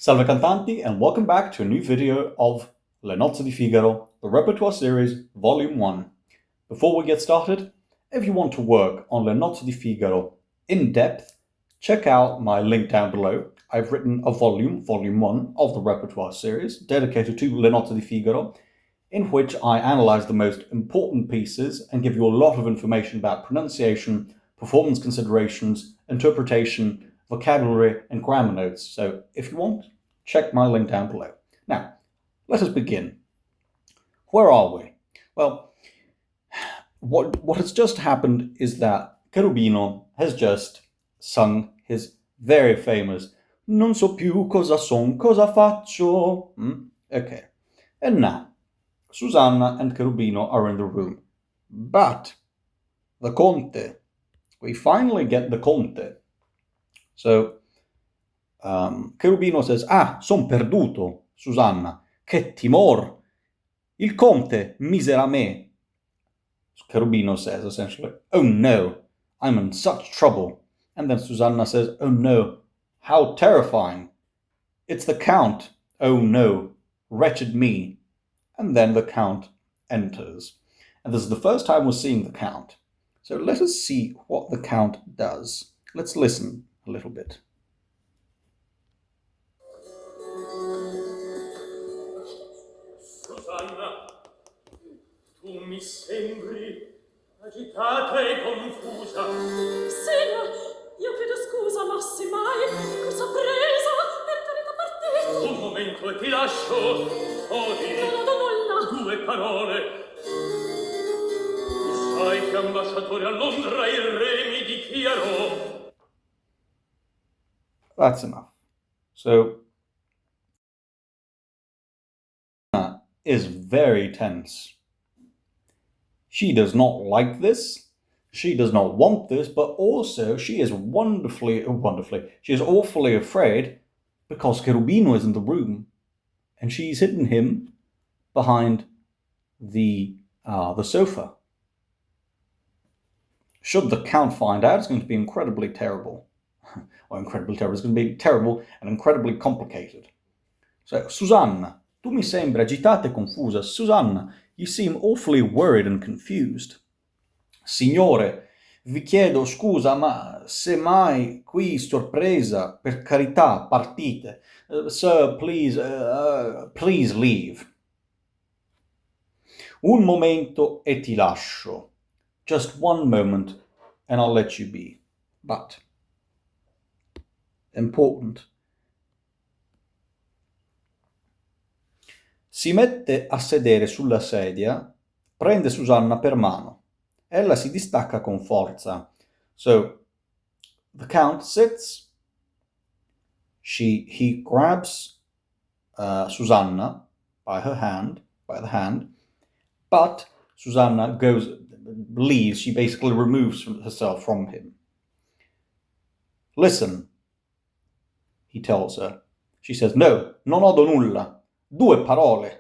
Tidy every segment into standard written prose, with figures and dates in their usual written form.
Salve cantanti, and welcome back to a new video of Le Nozze di Figaro, the Repertoire Series, Volume 1. Before we get started, if you want to work on Le Nozze di Figaro in depth, check out my link down below. I've written a volume 1 of the Repertoire Series, dedicated to Le Nozze di Figaro, in which I analyse the most important pieces and give you a lot of information about pronunciation, performance considerations, interpretation, vocabulary, and grammar notes. So if you want, check my link down below. Now, let us begin. Where are we? Well, what has just happened is that Cherubino has just sung his very famous Non so più cosa son, cosa faccio. Okay. And now, Susanna and Cherubino are in the room. But the Conte, we finally get the Conte. So, Cherubino says, son perduto, Susanna, che timor, il Conte misera me. Cherubino says, essentially, oh no, I'm in such trouble. And then Susanna says, oh no, how terrifying. It's the Count, oh no, wretched me. And then the Count enters. And this is the first time we're seeing the Count. So let us see what the Count does. Let's listen a little bit. Susanna, tu mi sembri agitata e confusa. Signor, io chiedo scusa, ma se mai, cosa presa, per carità partita. Un momento e ti lascio. Odi. Non ho nulla. Due parole. Tu sai che ambasciatore a Londra il re mi dichiarò. That's enough. So, Anna is very tense. She does not like this. She does not want this, but also she is she is awfully afraid because Cherubino is in the room and she's hidden him behind the sofa. Should the Count find out, it's going to be incredibly terrible. Or incredibly terrible, it's going to be terrible and incredibly complicated. So, Susanna, tu mi sembri agitata e confusa. Susanna, you seem awfully worried and confused. Signore, vi chiedo scusa, ma se mai qui sorpresa, per carità, partite. Sir, please leave. Un momento e ti lascio. Just one moment and I'll let you be. But, important. Si mette a sedere sulla sedia, prende Susanna per mano. Ella si distacca con forza. So, the Count sits. He grabs Susanna by the hand, but Susanna leaves. She basically removes herself from him. Listen, he tells her. She says, no, non odo nulla. Due parole.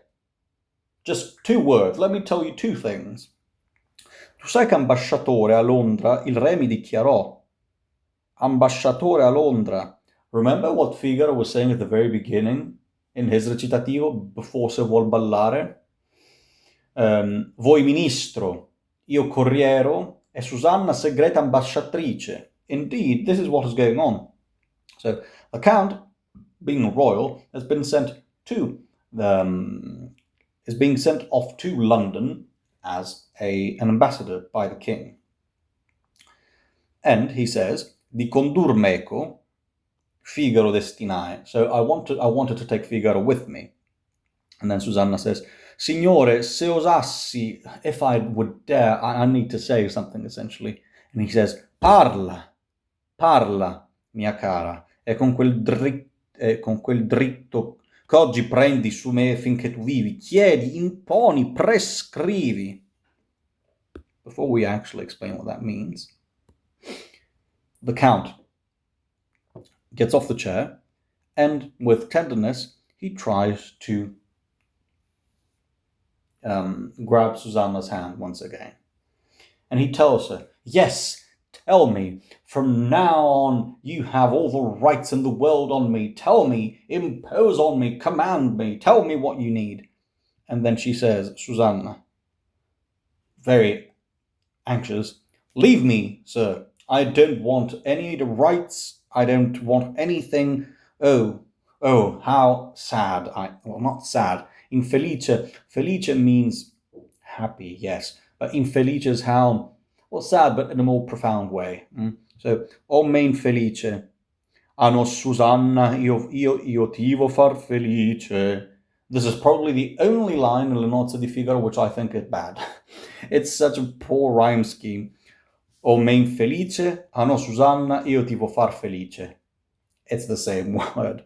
Just 2 words. Let me tell you 2 things. Tu sai che ambasciatore a Londra il re mi dichiarò. Ambasciatore a Londra. Remember what Figaro was saying at the very beginning in his recitativo before se vuol ballare? Voi ministro, io corriero, e Susanna segreta ambasciatrice. Indeed, this is what is going on. So, the Count, being royal, has been sent is being sent off to London as an ambassador by the king. And he says, di condur meco, Figaro destinae. So I wanted to take Figaro with me. And then Susanna says, Signore, se osassi, if I would dare, I need to say something essentially. And he says, parla, mia cara, e con quel dritto che oggi prendi su me finché tu vivi, chiedi, imponi, prescrivi. Before we actually explain what that means, the Count gets off the chair and with tenderness he tries to grab Susanna's hand once again. And he tells her, yes, Tell me, from now on, you have all the rights in the world on me. Tell me, impose on me, command me, tell me what you need. And then she says, Susanna, very anxious, leave me, sir. I don't want any rights. I don't want anything. Oh, how sad. Well, not sad. Infelice. Felice means happy, yes. But infelice is how, well, sad, but in a more profound way. So, oh me infelice. Ah no, Susanna, io ti vo far felice. This is probably the only line in Le Nozze di Figaro which I think is bad. It's such a poor rhyme scheme. O me infelice, ah no, Susanna, io ti vo far felice. It's the same word.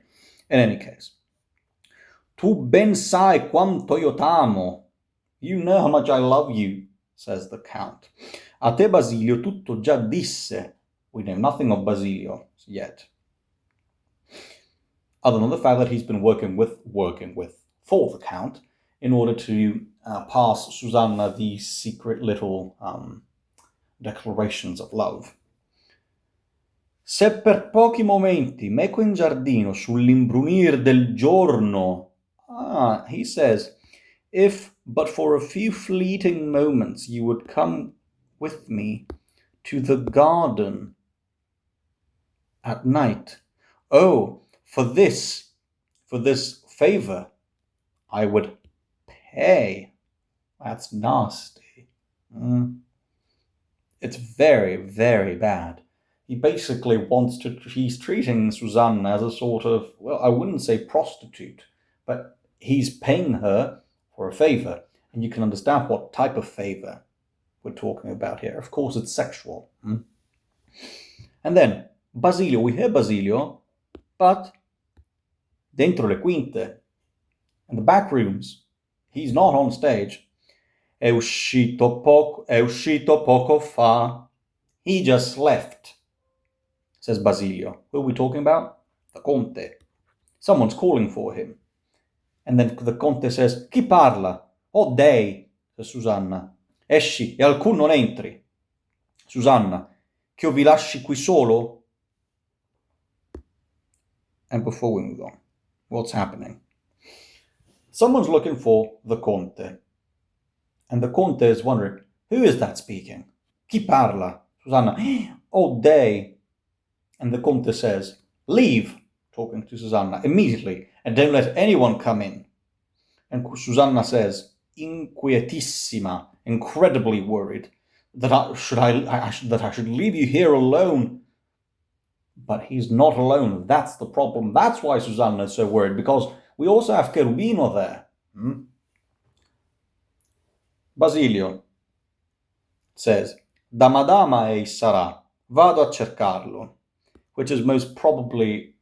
In any case. Tu ben sai quanto io t'amo. You know how much I love you, says the Count. A te Basilio tutto già disse. We know nothing of Basilio yet. Other than the fact that he's been working with for the Count in order to pass Susanna these secret little declarations of love. Se per pochi momenti meco in giardino sull'imbrunir del giorno. He says, if but for a few fleeting moments you would come with me to the garden at night. Oh, for this favor, I would pay. That's nasty. It's very, very bad. He basically he's treating Susanna as a sort of, well, I wouldn't say prostitute, but he's paying her for a favor. And you can understand what type of favor we're talking about here. Of course, it's sexual. And then, Basilio, we hear Basilio, but dentro le quinte, in the back rooms, he's not on stage. È uscito poco fa. He just left, says Basilio. Who are we talking about? The Conte. Someone's calling for him. And then the Conte says, chi parla? Oh, dei, says Susanna. Esci e alcun non entri. Susanna, che io vi lasci qui solo? And before we move on, what's happening? Someone's looking for the Conte. And the Conte is wondering, who is that speaking? Chi parla? Susanna, oh, dei. And the Conte says, leave, talking to Susanna, immediately, and don't let anyone come in. And Susanna says, inquietissima, incredibly worried, that I should leave you here alone. But he's not alone. That's the problem. That's why Susanna is so worried, because we also have Cherubino there. Basilio says, da madama ei sarà, vado a cercarlo, which is most probably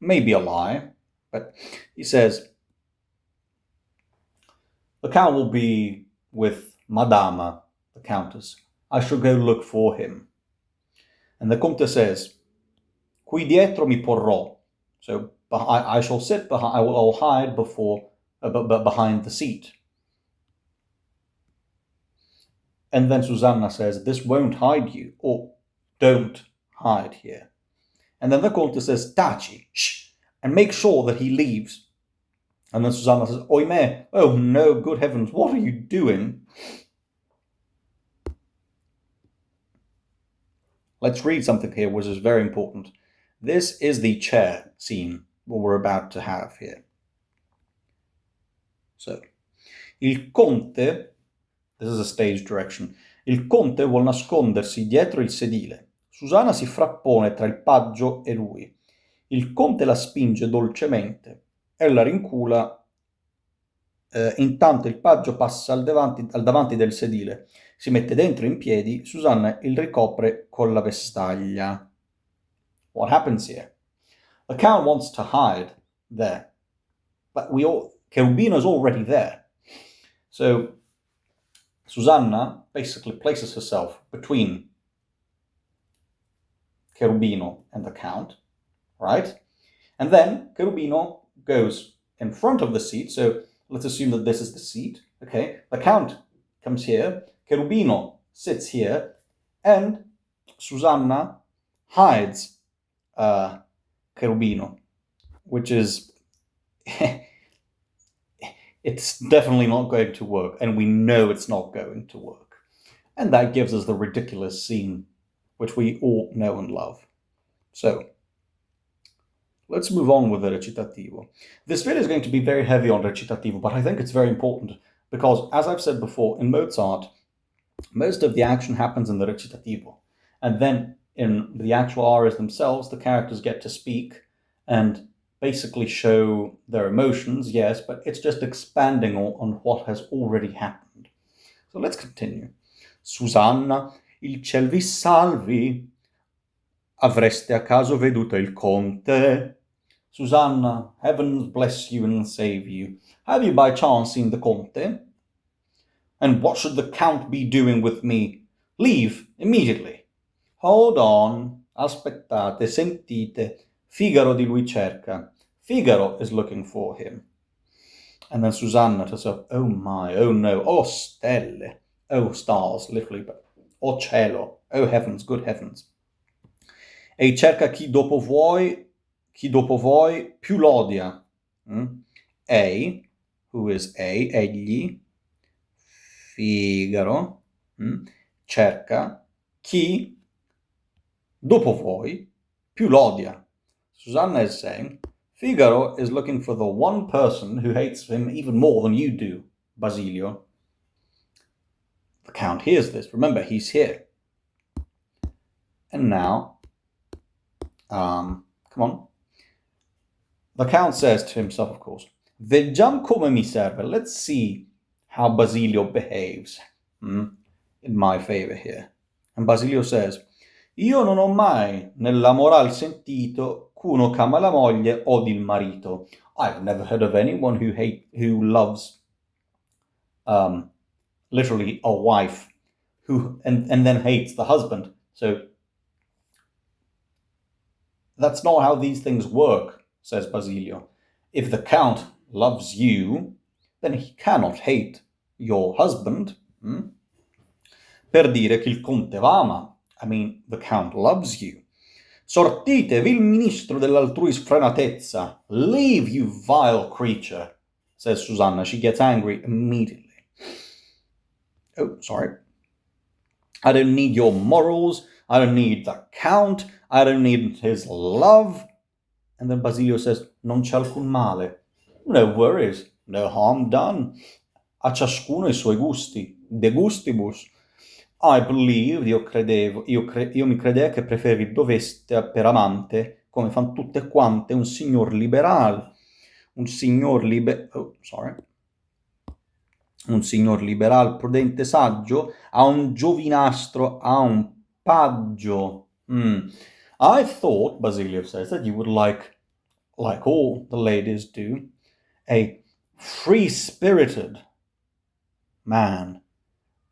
maybe a lie, but he says, the Count will be with Madama, the Countess. I shall go look for him. And the Conte says, qui dietro mi porrò. So I shall sit behind, I will hide behind the seat. And then Susanna says, this won't hide you, or don't hide here. And then the Conte says, taci, shh, and make sure that he leaves. And then Susanna says, oimè, oh no, good heavens, what are you doing? Let's read something here which is very important. This is the chair scene, what we're about to have here. So, il Conte, this is a stage direction, il Conte vuol nascondersi dietro il sedile. Susanna si frappone tra il paggio e lui. Il Conte la spinge dolcemente. Ella rincula. Intanto il paggio passa al davanti del sedile. Si mette dentro in piedi. Susanna il ricopre con la vestaglia. What happens here? The Count wants to hide there. But Cherubino's already there. So Susanna basically places herself between Cherubino and the Count, right? And then Cherubino goes in front of the seat. So let's assume that this is the seat. Okay, the Count comes here. Cherubino sits here, and Susanna hides Cherubino, which is it's definitely not going to work, and we know it's not going to work. And that gives us the ridiculous scene, which we all know and love. So, let's move on with the recitativo. This video is going to be very heavy on recitativo, but I think it's very important because, as I've said before, in Mozart, most of the action happens in the recitativo. And then in the actual arias themselves, the characters get to speak and basically show their emotions, yes, but it's just expanding on what has already happened. So let's continue. Susanna, il ciel vi salvi. Avreste a caso veduto il conte? Susanna, heaven bless you and save you. Have you by chance seen the conte? And what should the count be doing with me? Leave immediately. Hold on. Aspettate, sentite. Figaro di lui cerca. Figaro is looking for him. And then Susanna to herself, oh my, oh no, oh stelle, oh stars, literally, but oh cielo, oh heavens, good heavens. E cerca chi dopo voi più lodia. A, who is A, egli, Figaro, cerca chi dopo voi più lodia. Susanna is saying, Figaro is looking for the one person who hates him even more than you do, Basilio. The Count hears this. Remember, he's here. And now, come on. The Count says to himself, of course, vediam come mi serve. Let's see how Basilio behaves in my favor here. And Basilio says, io non ho mai nella moral sentito qu'uno che ama la moglie odi il marito. I've never heard of anyone who loves literally a wife who and then hates the husband. So that's not how these things work, says Basilio. If the Count loves you, then he cannot hate your husband. Per dire che il conte v'ama. I mean, the Count loves you. Sortite, vil ministro dell'altrui sfrenatezza. Leave, you vile creature, says Susanna. She gets angry immediately. Oh, sorry. I don't need your morals. I don't need the Count. I don't need his love. And then Basilio says, non c'è alcun male. No worries. No harm done. A ciascuno i suoi gusti. De gustibus. I believed, io mi credea che doveste per amante, come fan tutte quante, un signor liberal. Un signor liberal prudente saggio, a un giovinastro, a un paggio. I thought, Basilio says, that you would like all the ladies do, a free-spirited man,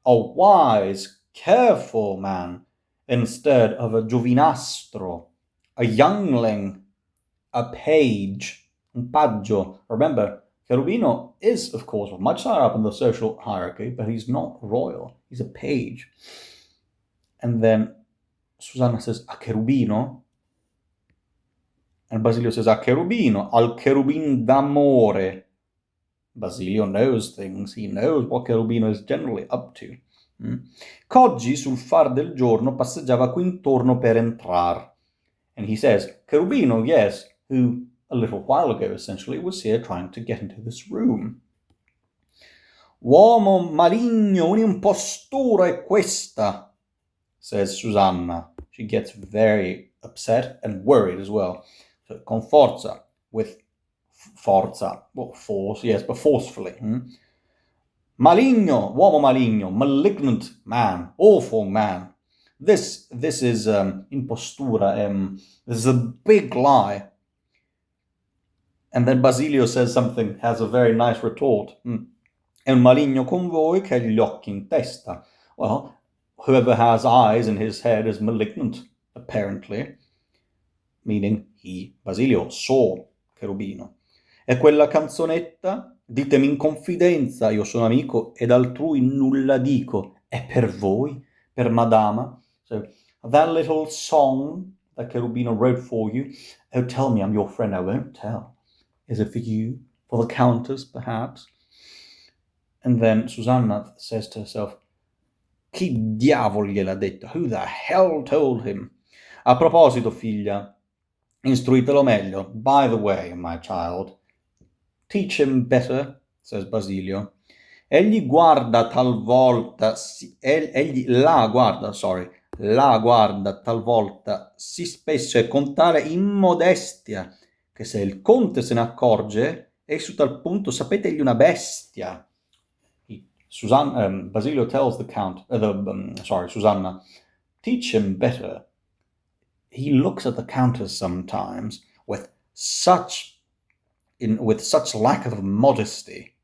a wise, careful man, instead of a giovinastro, a youngling, a page, un paggio. Remember, Cherubino is, of course, much higher up in the social hierarchy, but he's not royal. He's a page. And then Susanna says, a cherubino? And Basilio says, a cherubino, al cherubin d'amore. Basilio knows things. He knows what Cherubino is generally up to. C'oggi sul far del giorno passeggiava qui intorno per entrar. And he says, Cherubino, yes, who a little while ago essentially was here trying to get into this room. Uomo maligno, un'impostura è questa, says Susanna. She gets very upset and worried as well. So, con forza, with forza, well, force, yes, but forcefully. Maligno, uomo maligno, malignant man, awful man. This is impostura. This is a big lie. And then Basilio says something, has a very nice retort. È un maligno con voi che ha gli occhi in testa. Well, whoever has eyes in his head is malignant, apparently. Meaning he, Basilio, saw Cherubino. E quella canzonetta? Ditemi in confidenza, io sono amico ed altrui nulla dico. È per voi? Per madama? So, that little song that Cherubino wrote for you. Oh, tell me I'm your friend. I won't tell. Is it for you? For the Countess, perhaps? And then Susanna says to herself, chi diavolo gliel'ha detto? Who the hell told him? A proposito, figlia, instruitelo meglio. By the way, my child, teach him better, says Basilio. Egli guarda talvolta, la guarda talvolta sì spesso e con tale immodestia che se il conte se ne accorge, esso tal punto sapete egli una bestia. Basilio tells the count, Susanna, teach him better. He looks at the countess sometimes with such lack of modesty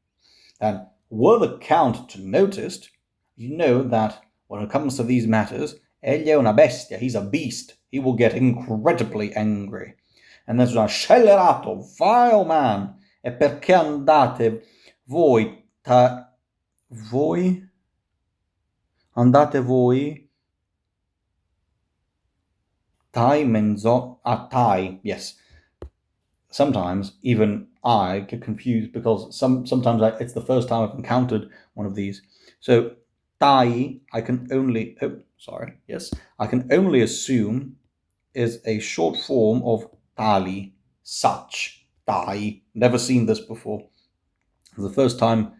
that were the count to notice, you know that when it comes to these matters, egli è una bestia, he's a beast. He will get incredibly angry. And there's un scellerato, vile man. E perché andate voi yes. Sometimes even I get confused because sometimes it's the first time I've encountered one of these. So tai, I can only assume is a short form of tali, such, tai. Never seen this before. It's the first time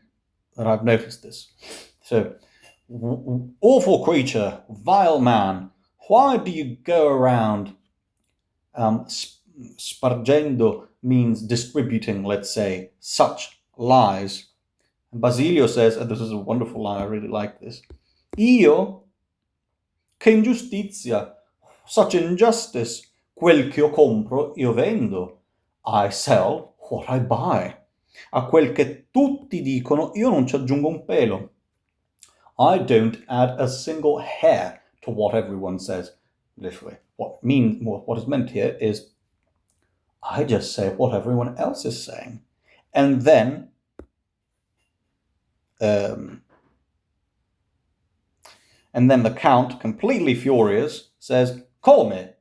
that I've noticed this. So, awful creature, vile man, why do you go around spargendo means distributing, let's say, such lies. And Basilio says, and this is a wonderful line, I really like this. Io, che ingiustizia, such injustice, quel che io compro, io vendo. I sell what I buy. A quel che tutti dicono, io non ci aggiungo un pelo. I don't add a single hair to what everyone says. Literally, what is meant here is I just say what everyone else is saying. And then the count, completely furious, says, come?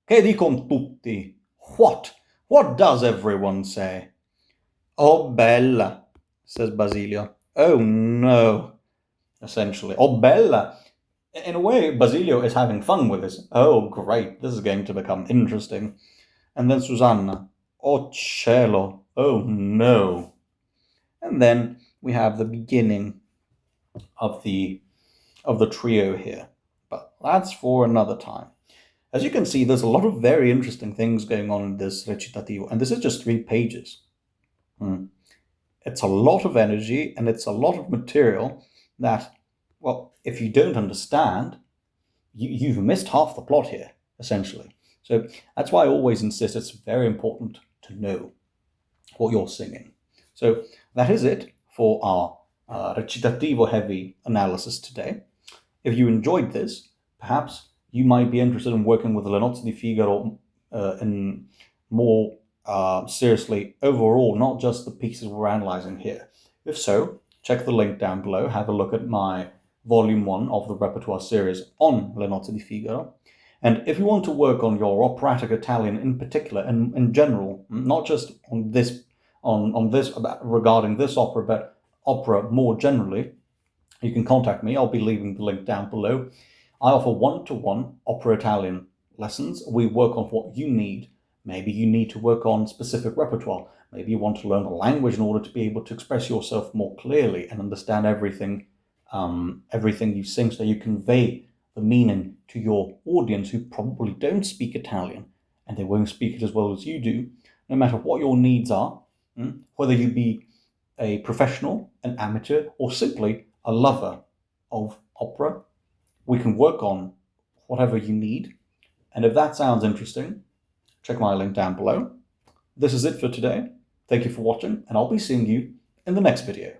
Che dicon tutti? What? What does everyone say? Oh, bella, says Basilio. Oh, no, essentially. Oh, bella. In a way, Basilio is having fun with this. Oh, great, this is going to become interesting. And then Susanna, oh cielo, oh no. And then we have the beginning of the trio here. But that's for another time. As you can see, there's a lot of very interesting things going on in this recitativo, and this is just 3 pages. It's a lot of energy, and it's a lot of material that, well, if you don't understand, you've missed half the plot here, essentially. So that's why I always insist it's very important to know what you're singing. So that is it for our recitativo heavy analysis today. If you enjoyed this, perhaps you might be interested in working with the Nozze di Figaro in more seriously overall, not just the pieces we're analyzing here. If so, check the link down below, have a look at my volume 1 of the Repertoire Series on Le Nozze di Figaro. And if you want to work on your Operatic Italian in particular, and in general, not just on this regarding this opera, but opera more generally, you can contact me. I'll be leaving the link down below. I offer one-to-one Opera Italian lessons. We work on what you need. Maybe you need to work on specific repertoire. Maybe you want to learn a language in order to be able to express yourself more clearly and understand everything you sing, so you convey the meaning to your audience who probably don't speak Italian, and they won't speak it as well as you do. No matter what your needs are, whether you be a professional, an amateur, or simply a lover of opera, we can work on whatever you need. And if that sounds interesting, check my link down below. This is it for today. Thank you for watching, and I'll be seeing you in the next video.